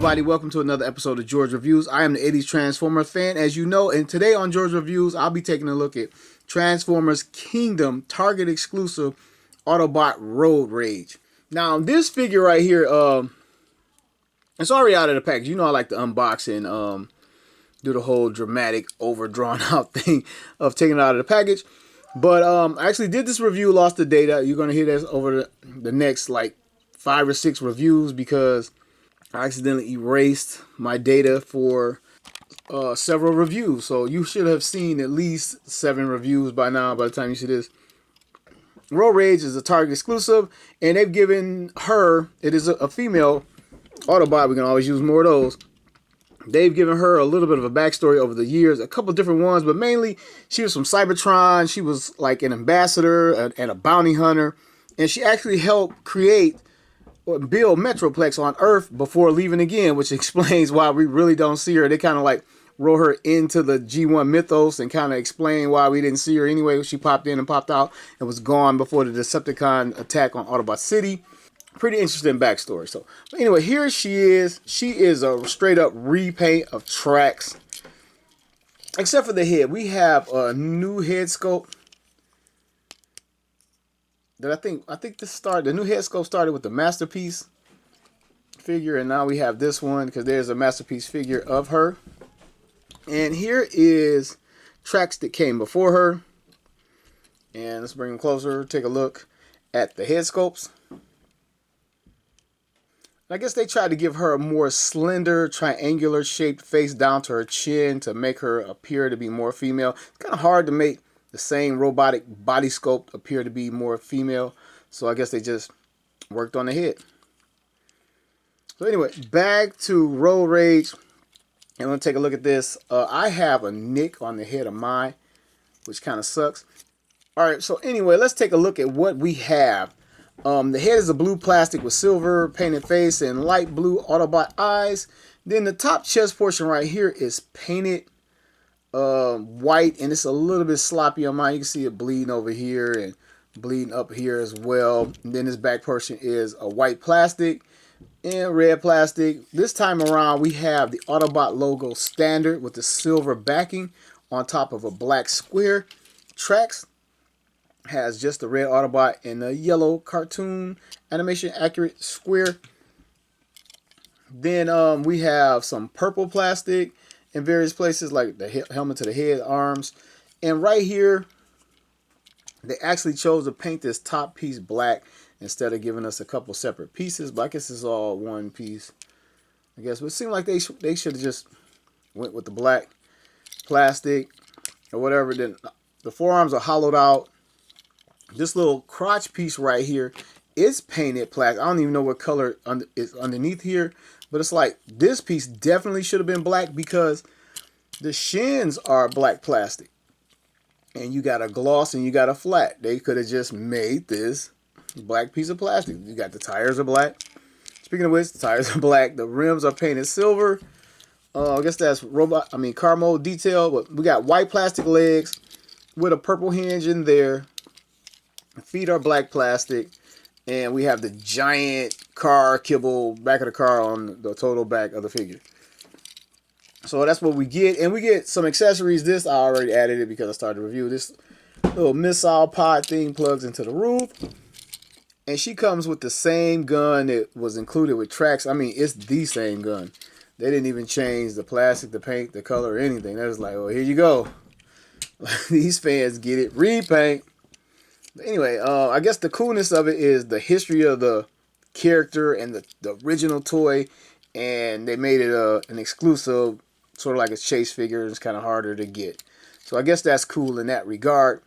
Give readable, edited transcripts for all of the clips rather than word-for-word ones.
everybody, welcome to another episode of George Reviews. I am the 80s Transformer fan, as you know, and today on George Reviews, I'll be taking a look at Transformers Kingdom Target exclusive Autobot Road Rage. Now, this figure right here, it's already out of the package. You know I like to unbox and do the whole dramatic, overdrawn out thing of taking it out of the package. But I actually did this review, lost the data. You're going to hear this over the next like 5 or 6 reviews because I accidentally erased my data for several reviews. So you should have seen at least 7 reviews by now by the time you see this. Road Rage is a Target exclusive, and they've given her, it is a female Autobot, we can always use more of those. They've given her a little bit of a backstory over the years, a couple different ones, but mainly she was from Cybertron. She was like an ambassador and a bounty hunter, and she actually helped create or build Metroplex on Earth before leaving again, which explains why we really don't see her. They kind of like roll her into the G1 mythos and kind of explain why we didn't see her anyway. She popped in and popped out and was gone before the Decepticon attack on Autobot City. Pretty interesting backstory. So anyway, here she is. She is a straight up repaint of Trax. Except for the head. We have a new head sculpt. That I think the new head sculpt started with the Masterpiece figure, and now we have this one because there's a Masterpiece figure of her. And here is Trax that came before her. And let's bring them closer, take a look at the head sculpts. I guess they tried to give her a more slender, triangular shaped face down to her chin to make her appear to be more female. It's kind of hard to make the same robotic body sculpt appear to be more female. So I guess they just worked on the head. So anyway, back to Road Rage. And let's take a look at this. I have a nick on the head of mine, which kind of sucks. All right, so anyway, let's take a look at what we have. The head is a blue plastic with silver painted face and light blue Autobot eyes. Then the top chest portion right here is painted white, and it's a little bit sloppy on mine. You can see it bleeding over here and bleeding up here as well. And then this back portion is a white plastic and red plastic. This time around we have the Autobot logo standard with the silver backing on top of a black square. Trax has just the red Autobot and the yellow cartoon animation accurate square. Then we have some purple plastic in various places, like the helmet to the head, arms. And right here, they actually chose to paint this top piece black instead of giving us a couple separate pieces. But I guess it's all one piece, I guess. But it seemed like they should have just went with the black plastic or whatever. Then the forearms are hollowed out. This little crotch piece right here is painted black. I don't even know what color is underneath here, but it's like this piece definitely should have been black because the shins are black plastic. And you got a gloss and you got a flat. They could have just made this black piece of plastic. You got the tires are black. Speaking of which, the tires are black. The rims are painted silver. I guess that's car mode detail. But we got white plastic legs with a purple hinge in there. Feet are black plastic, and we have the giant car kibble back of the car on the total back of the figure. So that's what we get, and we get some accessories. This I already added it because I started to review this little missile pod thing plugs into the roof, and she comes with the same gun that was included with Trax. I mean, it's the same gun. They didn't even change the plastic, the paint, the color, or anything. They're just like, oh, here you go. These fans get it, repaint. But anyway, I guess the coolness of it is the history of the character and the original toy, and they made it an exclusive, sort of like a chase figure. It's kind of harder to get. So I guess that's cool in that regard.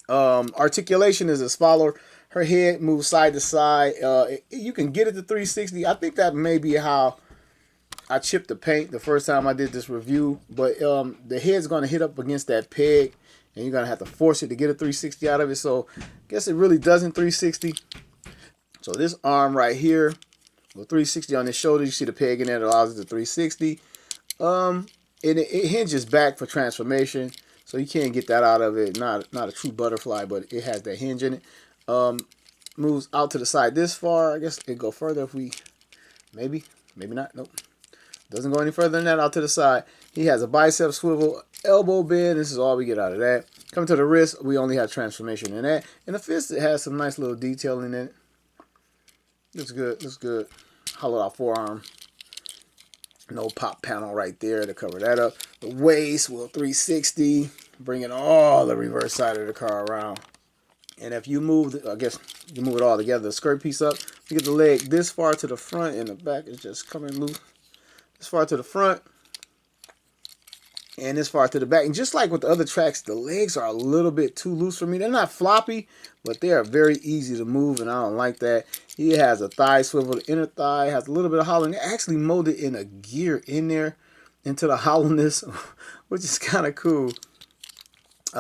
Articulation is as follows. Her head moves side to side. You can get it to 360. I think that may be how I chipped the paint the first time I did this review. But the head's going to hit up against that peg, and you're going to have to force it to get a 360 out of it. So I guess it really doesn't 360. So this arm right here, with 360 on the shoulder, you see the peg in there that allows it to 360. It hinges back for transformation, so you can't get that out of it. Not a true butterfly, but it has that hinge in it. Moves out to the side this far. I guess it'd go further if we, maybe Maybe not. Nope. Doesn't go any further than that out to the side. He has a bicep swivel, elbow bend. This is all we get out of that. Coming to the wrist, we only have transformation in that. And the fist, it has some nice little detailing in it. Looks good. Looks good. Hollowed out forearm. No pop panel right there to cover that up. The waist, will 360. Bringing all the reverse side of the car around. And if you move, I guess you move it all together, the skirt piece up, you get the leg this far to the front and the back is just coming loose. This far to the front and this far to the back. And just like with the other tracks, the legs are a little bit too loose for me. They're not floppy, but they are very easy to move, and I don't like that. He has a thigh swivel. The inner thigh has a little bit of hollow. And they actually molded in a gear in there into the hollowness, which is kind of cool.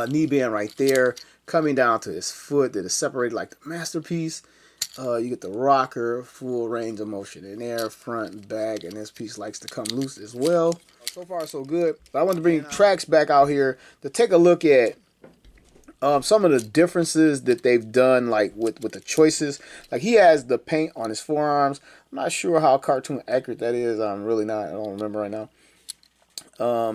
Knee band right there. Coming down to his foot that is separated like the masterpiece. You get the rocker, full range of motion in there, front and back, and this piece likes to come loose as well. So far, so good. But I want to bring Tracks back out here to take a look at some of the differences that they've done, like with the choices. Like he has the paint on his forearms. I'm not sure how cartoon accurate that is. I'm really not. I don't remember right now.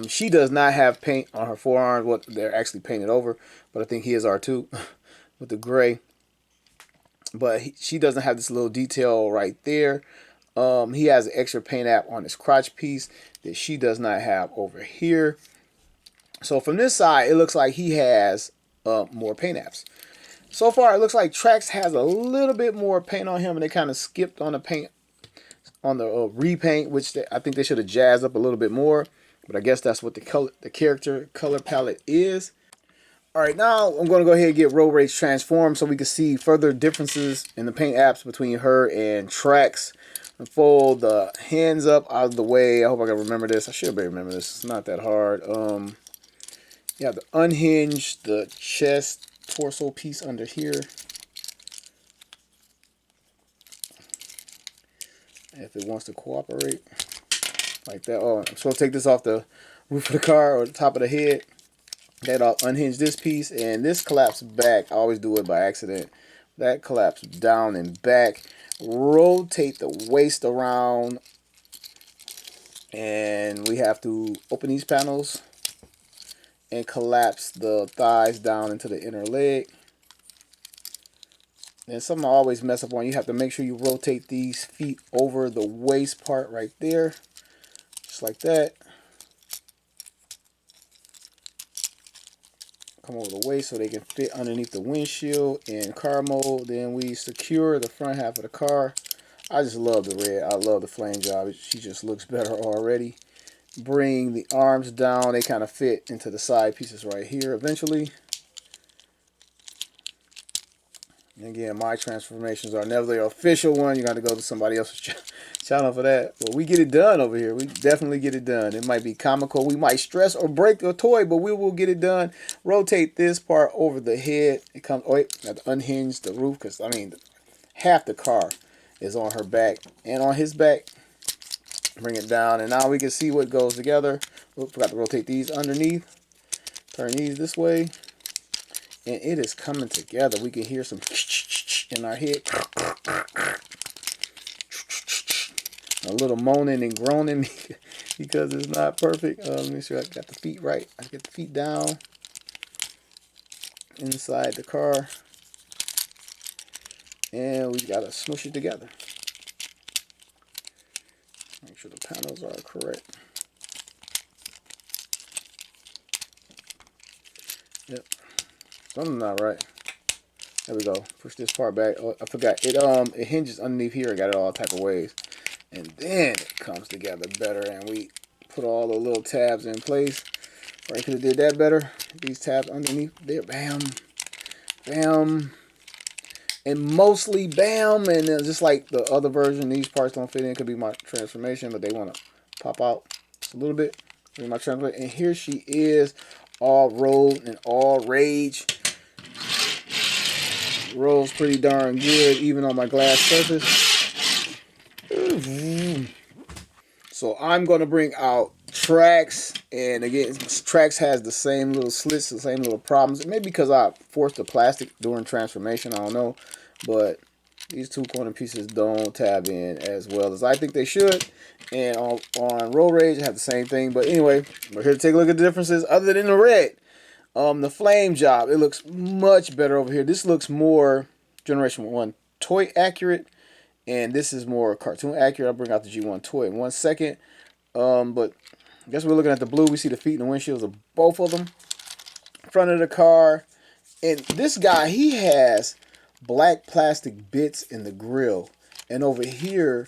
She does not have paint on her forearms. What they're actually painted over, but I think his are too, with the gray. But she doesn't have this little detail right there. He has an extra paint app on his crotch piece that she does not have over here. So from this side, it looks like he has more paint apps. So far, it looks like Trax has a little bit more paint on him, and they kind of skipped on the paint, on the repaint, which I think they should have jazzed up a little bit more. But I guess that's what the character color palette is. All right, now I'm going to go ahead and get Road Rage transformed so we can see further differences in the paint apps between her and Trax. And fold the hands up out of the way. I hope I can remember this. I should be remember this. It's not that hard. You have to unhinge the chest torso piece under here. If it wants to cooperate. Like that. Oh, I'm supposed to take this off the roof of the car or the top of the head. That I'll unhinge this piece, and this collapsed back. I always do it by accident. That collapsed down and back. Rotate the waist around, and we have to open these panels and collapse the thighs down into the inner leg. And something I always mess up on, you have to make sure you rotate these feet over the waist part right there, just like that. Come over the waist so they can fit underneath the windshield in car mode. Then we secure the front half of the car. I just love the red. I love the flame job. She just looks better already. Bring the arms down. They kind of fit into the side pieces right here eventually. And again, my transformations are never the official one. You got to go to somebody else's channel for that. But we get it done over here. We definitely get it done. It might be comical. We might stress or break a toy, but we will get it done. Rotate this part over the head. It comes. Oh wait, I have to unhinge the roof because I mean, half the car is on her back and on his back. Bring it down, and now we can see what goes together. Oops, forgot to rotate these underneath. Turn these this way. And it is coming together. We can hear some in our head. A little moaning and groaning because it's not perfect. Let me make sure I got the feet right. I get the feet down inside the car. And we got to smush it together. Make sure the panels are correct. Yep. Something's not right. There we go. Push this part back. Oh, I forgot. It hinges underneath here. I got it all type of ways. And then it comes together better. And we put all the little tabs in place. Or I could have did that better. These tabs underneath there. Bam. Bam. And mostly bam. And then just like the other version, these parts don't fit in. Could be my transformation. But they want to pop out just a little bit. My transformation. And here she is. All rolled and all rage. Rolls pretty darn good, even on my glass surface. So I'm going to bring out Trax. And again, Trax has the same little slits, the same little problems. Maybe because I forced the plastic during transformation, I don't know. But These two corner pieces don't tab in as well as I think they should. And on Road Rage, I have the same thing. But anyway, we're here to take a look at the differences other than the red. The flame job, it looks much better over here. This looks more Generation 1 toy accurate. And this is more cartoon accurate. I'll bring out the G1 toy in 1 second. But I guess we're looking at the blue. We see the feet and the windshields of both of them. Front of the car. And this guy, he has black plastic bits in the grill. And over here,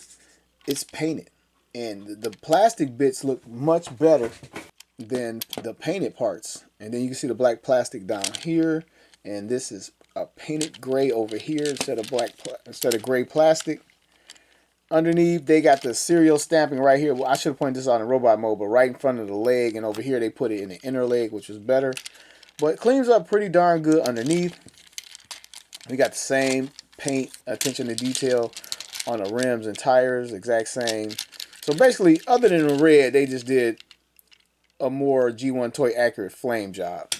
it's painted. And the plastic bits look much better than the painted parts. And then you can see the black plastic down here. And this is a painted gray over here instead of gray plastic. Underneath, they got the serial stamping right here. Well, I should have pointed this out in robot mode, but right in front of the leg. And over here, they put it in the inner leg, which is better. But it cleans up pretty darn good underneath. We got the same paint, attention to detail on the rims and tires, exact same. So basically, other than the red, they just did a more G1 toy accurate flame job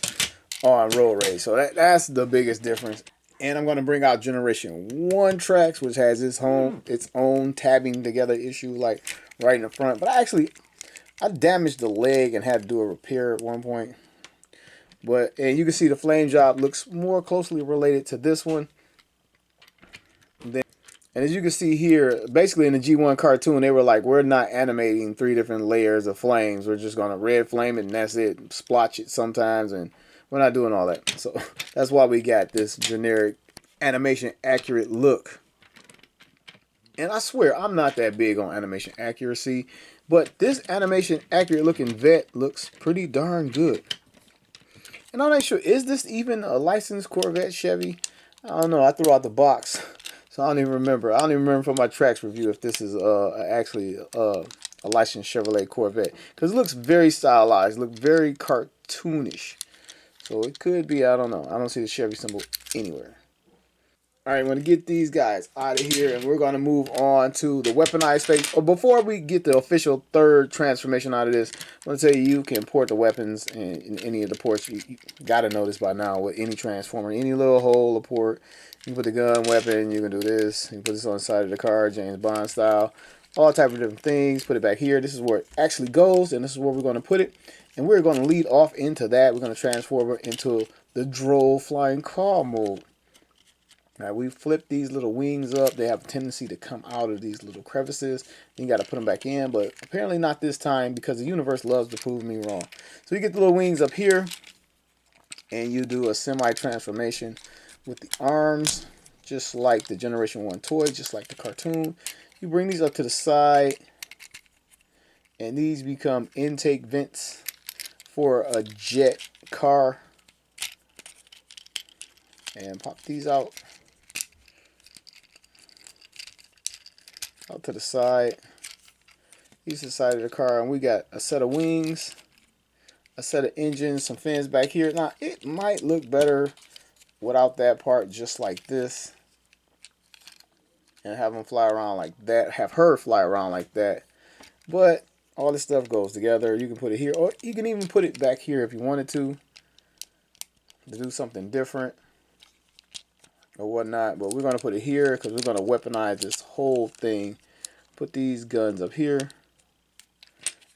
on Road Rage. So that's the biggest difference. And I'm going to bring out Generation 1 tracks, which has its own tabbing together issue, like right in the front. But I damaged the leg and had to do a repair at one point. And you can see the flame job looks more closely related to this one. And as you can see here, basically in the G1 cartoon, they were like, we're not animating 3 different layers of flames. We're just going to red flame it and that's it. Splotch it sometimes, and we're not doing all that. So that's why we got this generic animation accurate look. And I swear, I'm not that big on animation accuracy, but this animation accurate looking vet looks pretty darn good. And I'm not sure, is this even a licensed Corvette Chevy? I don't know. I threw out the box, so I don't even remember. I don't even remember from my tracks review if this is actually a licensed Chevrolet Corvette. Because it looks very stylized, look very cartoonish. So it could be, I don't know. I don't see the Chevy symbol anywhere. Alright, I'm going to get these guys out of here, and we're going to move on to the weaponized phase. Oh, before we get the official third transformation out of this, I'm going to tell you can port the weapons in any of the ports. You got to know this by now with any transformer. Any little hole or port, you can put the gun, weapon, you can do this. You can put this on the side of the car, James Bond style. All type of different things. Put it back here. This is where it actually goes, and this is where we're going to put it. And we're going to lead off into that. We're going to transform it into the droll flying car mode. Now we flip these little wings up. They have a tendency to come out of these little crevices. You got to put them back in, but apparently not this time because the universe loves to prove me wrong. So you get the little wings up here, and you do a semi-transformation with the arms, just like the Generation 1 toy, just like the cartoon. You bring these up to the side, and these become intake vents for a jet car. And pop these out to the side. These are the side of the car, and we got a set of wings, a set of engines, some fins back here. Now it might look better without that part, just like this, and have them fly around like that, have her fly around like that. But all this stuff goes together. You can put it here, or you can even put it back here if you wanted to do something different or whatnot. But we're going to put it here because we're going to weaponize this whole thing. Put these guns up here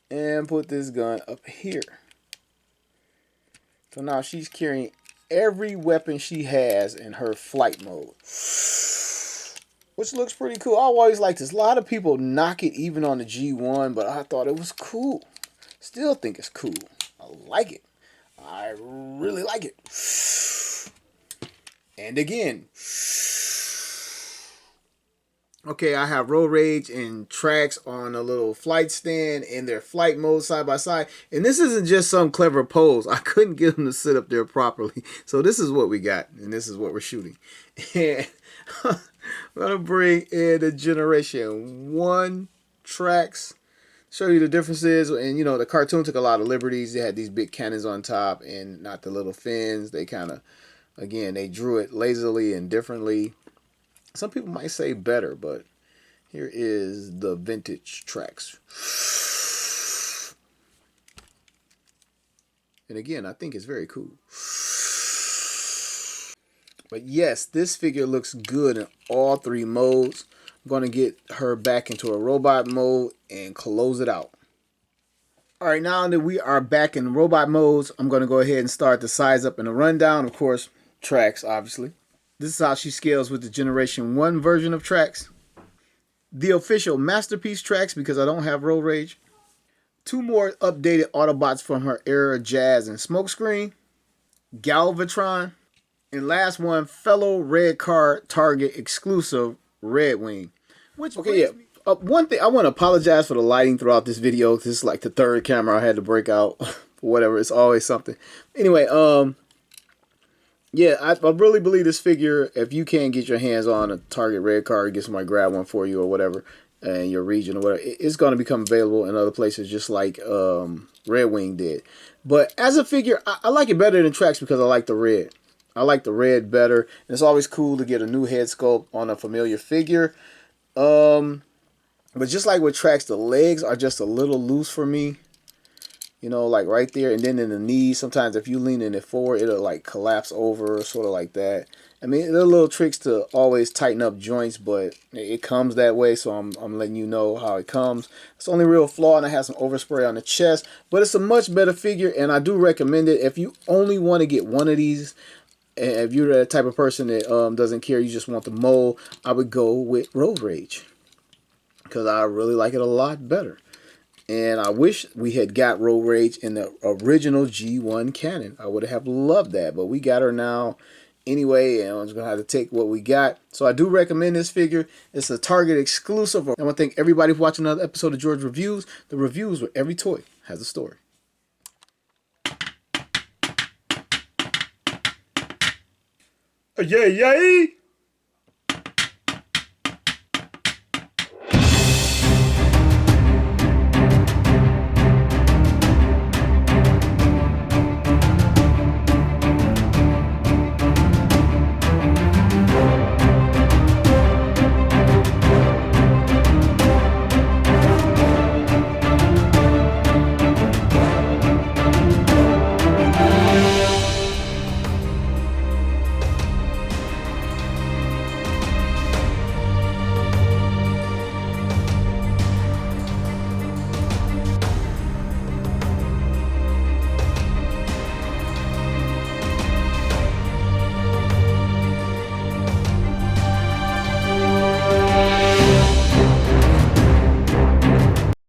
and put this gun up here. So now she's carrying every weapon she has in her flight mode, which looks pretty cool. I always like this. A lot of people knock it even on the G1, but I thought it was cool. Still think it's cool. I like it. I really like it. And again, okay, I have Road Rage and Tracks on a little flight stand in their flight mode side by side. And this isn't just some clever pose. I couldn't get them to sit up there properly. So this is what we got, and this is what we're shooting. And I'm going to bring in the Generation 1 Tracks, show you the differences. And, you know, the cartoon took a lot of liberties. They had these big cannons on top and not the little fins. They kind of, again, they drew it lazily and differently. Some people might say better, but here is the vintage Tracks. And again, I think it's very cool. But yes, this figure looks good in all three modes. I'm going to get her back into a robot mode and close it out. Alright, now that we are back in robot modes, I'm going to go ahead and start the size up and the rundown. Of course, Trax, obviously. This is how she scales with the Generation 1 version of Trax. The official Masterpiece Trax, because I don't have Road Rage. 2 more updated Autobots from her era, Jazz and Smokescreen. Galvatron. And last one, fellow Red Card Target exclusive Red Wing. Which, okay, yeah. One thing, I want to apologize for the lighting throughout this video. This is like the third camera I had to break out. Whatever, it's always something. Anyway, yeah, I really believe this figure, if you can't get your hands on a Target Red card, get somebody grab one for you or whatever, in your region or whatever, it's going to become available in other places just like Red Wing did. But as a figure, I like it better than Trax because I like the red. I like the red better. And it's always cool to get a new head sculpt on a familiar figure. But just like with Trax, the legs are just a little loose for me. You know, like right there. And then in the knees, sometimes if you lean in it forward, it'll like collapse over, sort of like that. I mean, there are little tricks to always tighten up joints, but it comes that way, so I'm letting you know how it comes. It's the only real flaw, and I have some overspray on the chest. But it's a much better figure, and I do recommend it. If you only want to get one of these, and if you're the type of person that doesn't care, you just want the mold, I would go with Road Rage, because I really like it a lot better. And I wish we had got Road Rage in the original G1 canon. I would have loved that, but we got her now anyway, and I'm just going to have to take what we got. So I do recommend this figure. It's a Target exclusive. I want to thank everybody for watching another episode of George Reviews. The reviews where every toy has a story. Yay, yay!